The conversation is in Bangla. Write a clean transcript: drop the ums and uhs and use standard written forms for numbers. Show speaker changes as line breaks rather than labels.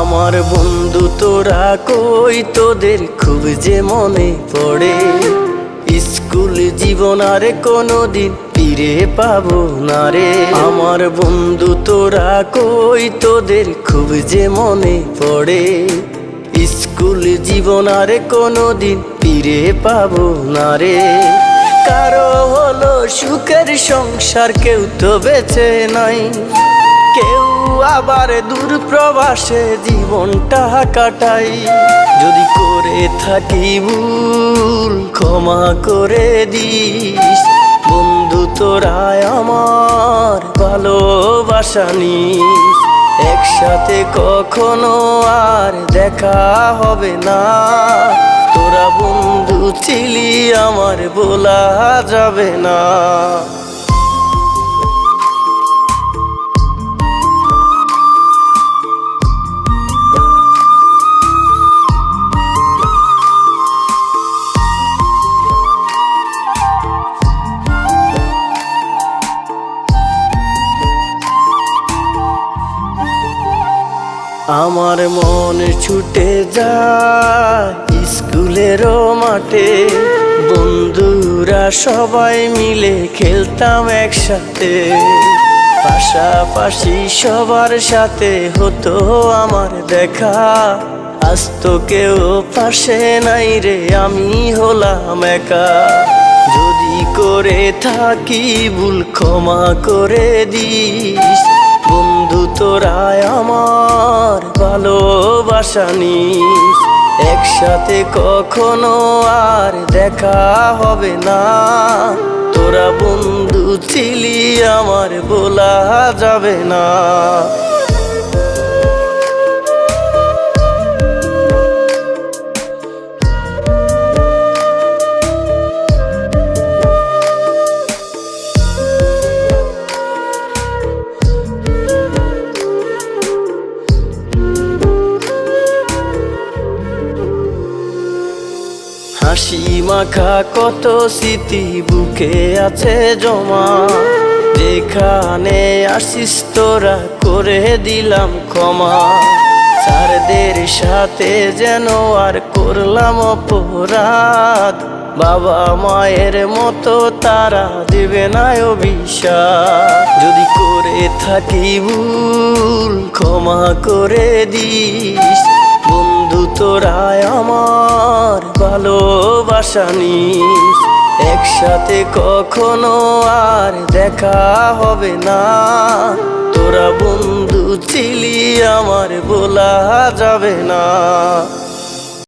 আমার বন্ধু তোরা কই, তোদের খুব যে মনে পড়ে। স্কুল জীবন আর কোনোদিন ফিরে পাবো না রে। আমার বন্ধু তোরা কই, তোদের খুব যে মনে পড়ে। স্কুল জীবন আর কোনোদিন ফিরে পাবো না রে। কারো হলো সুখের সংসার, কেউ তো বেঁচে নাই। কেউ আবার দূর প্রবাসে জীবনটা কাটাই। যদি করে থাকি ভুল ক্ষমা করে দিস। বন্ধু তোরা আমার ভালোবাসা নিস। একসাথে কখনো আর দেখা হবে না। তোরা বন্ধু ছিলি আমার বলা যাবে না। আমার মন ছুটে যায় স্কুলেরও মাঠে। বন্ধুরা সবাই মিলে খেলতাম একসাথে। পাশাপাশি সবার সাথে হতো আমার দেখা। আজ তো কেউ পাশে নাই রে, আমি হলাম একা। যদি করে থাকি ভুল ক্ষমা করে দিস। বন্ধু তোরা আমার ভালোবাসা নিস। একসাথে কখনো আর দেখা হবে না। তোরা বন্ধু ছিলি আমার বলা যাবে না। হাসি মাখা কত স্মৃতি বুকে আছে জমা। যেখানে আসিস তোরা করে দিলাম ক্ষমা। স্যারদের সাথে যেন আর করলাম অপরাধ। বাবা মায়ের মতো তারা দেবে না অভিশাপ। যদি করে থাকি ভুল ক্ষমা করে দিস। বন্ধু তোরা আমার ভালোবাসা নিস। একসাথে কখনো আর দেখা হবে না। তোরা বন্ধু ছিলি আমার বলা যাবে না।